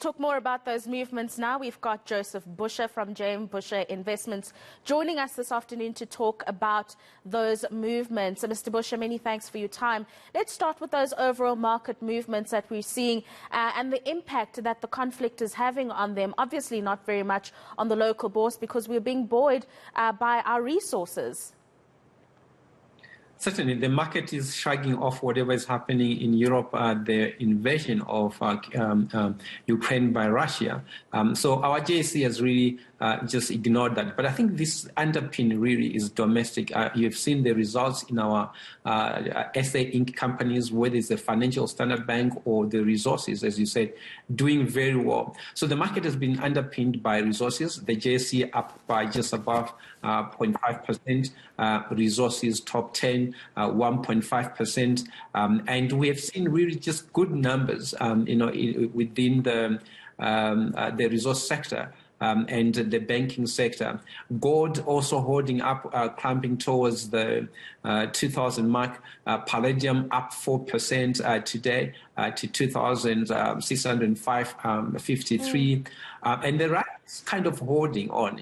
Talk more about those movements now. We've got Joseph Busha from JM Busha Investments joining us this afternoon to talk about those movements. Mr. Busha, many thanks for your time. Let's start with those overall market movements that we're seeing and the impact that the conflict is having on them. Obviously not very much on the local bourse because we're being buoyed by our resources. Certainly, the market is shrugging off whatever is happening in Europe, the invasion of Ukraine by Russia. So our JSE has really just ignored that. But I think this underpin really is domestic. You've seen the results in our SA Inc. companies, whether it's the Financial Standard Bank or the resources, as you said, doing very well. So the market has been underpinned by resources. The JSE up by just above 0.5%, resources top 10, 1.5%, and we have seen really just good numbers, within the resource sector. And the banking sector. Gold also holding up, climbing towards the 2,000 mark. Palladium up 4% today to 2,605.53. And the rand is kind of holding on,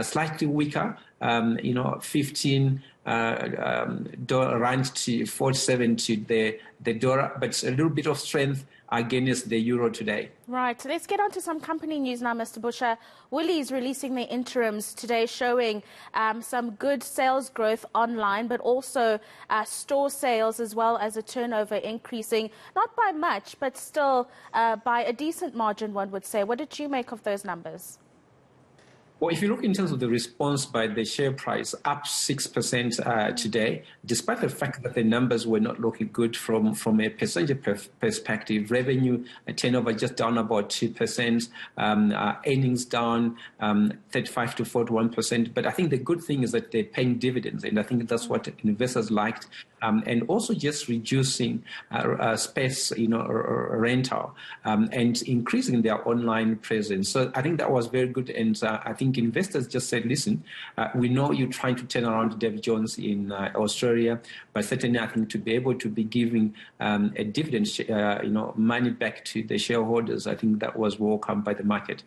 slightly weaker, 15 rand to 47 to the dollar, but a little bit of strength against the euro today. Right. So let's get on to some company news now, Mr. Busha. Woolies releasing their interims today showing some good sales growth online, but also store sales as well as a turnover increasing, not by much, but still by a decent margin, one would say. What did you make of those numbers? Well, if you look in terms of the response by the share price, up 6% today, despite the fact that the numbers were not looking good from a percentage perspective. Revenue turnover just down about 2%, earnings down 35 to 41%. But I think the good thing is that they're paying dividends, and I think that's what investors liked. And also just reducing space, rental, and increasing their online presence. So I think that was very good, and I think investors just said, listen, we know you're trying to turn around Dev Jones in Australia, but certainly I think to be able to be giving a dividend, money back to the shareholders, I think that was welcomed by the market.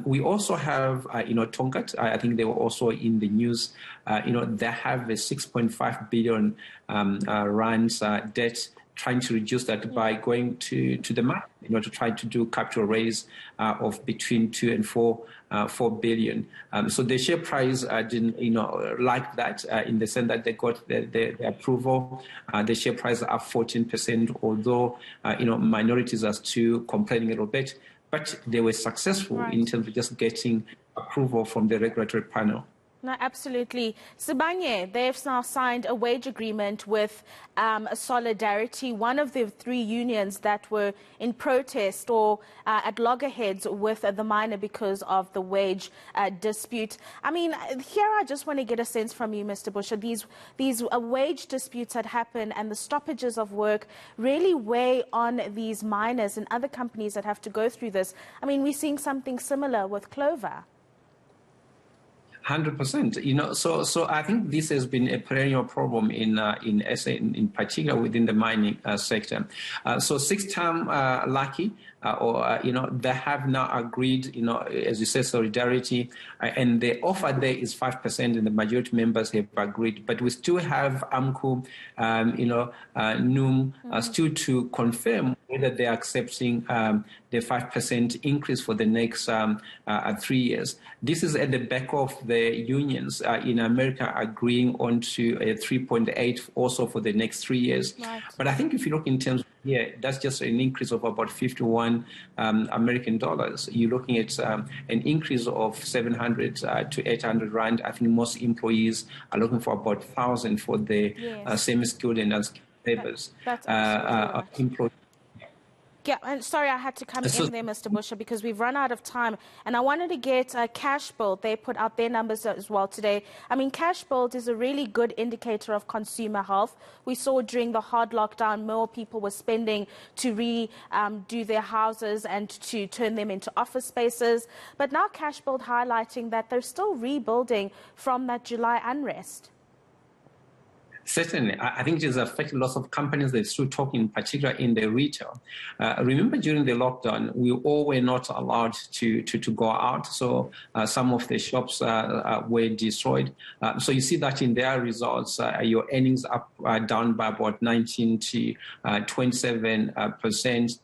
We also have, Tongaat. I think they were also in the news. They have a 6.5 billion rands debt, trying to reduce that by going to the market, to try to do capital raise of between 2 and 4 billion. So the share price didn't, like that in the sense that they got the approval. The share price up 14%, although, minorities are still complaining a little bit, but they were successful in terms of just getting approval from the regulatory panel. No, absolutely. Sibanye, they've now signed a wage agreement with Solidarity, one of the three unions that were in protest or at loggerheads with the miner because of the wage dispute. I mean, here I just want to get a sense from you, Mr. Busha. These wage disputes that happen and the stoppages of work really weigh on these miners and other companies that have to go through this. I mean, we're seeing something similar with Clover. 100%. So I think this has been a perennial problem in SA, in particular within the mining sector. So 6-term Lucky, they have now agreed, as you said, Solidarity, and the offer there is 5%, and the majority members have agreed. But we still have AMCU, NUM, still to confirm whether they're accepting the 5% increase for the next 3 years. This is at the back of the unions in America agreeing on to a 3.8 also for the next 3 years. Right. But I think if you look in terms of that's just an increase of about 51 American dollars. You're looking at an increase of 700 to 800 rand. I think most employees are looking for about 1,000 for the semi-skilled and unskilled laborers. That's absolutely right. Yeah, and sorry I had to come in there, Mr. Busha, because we've run out of time. And I wanted to get Cashbuild. They put out their numbers as well today. I mean, Cashbuild is a really good indicator of consumer health. We saw during the hard lockdown, more people were spending to redo their houses and to turn them into office spaces. But now Cashbuild highlighting that they're still rebuilding from that July unrest. Certainly. I think it has affected lots of companies. They're still talking, in particular in the retail. Remember, during the lockdown, we all were not allowed to go out. So some of the shops were destroyed. So you see that in their results, your earnings are down by about 19 to 27%.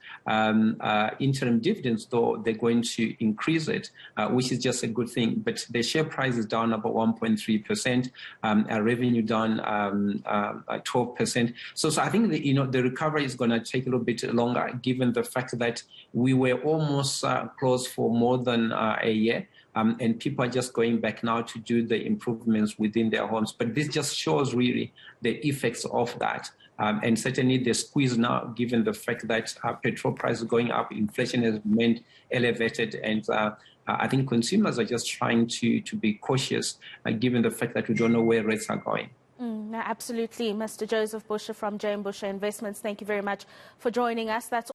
Interim dividends, though, they're going to increase it, which is just a good thing. But the share price is down about 1.3%. Revenue down 12%. So I think the recovery is going to take a little bit longer, given the fact that we were almost closed for more than a year. And people are just going back now to do the improvements within their homes. But this just shows really the effects of that. And certainly the squeeze now, given the fact that petrol prices going up, inflation has remained elevated, and I think consumers are just trying to be cautious, given the fact that we don't know where rates are going. No, absolutely. Mr. Joseph Busha from JM Busha Investments, thank you very much for joining us. That's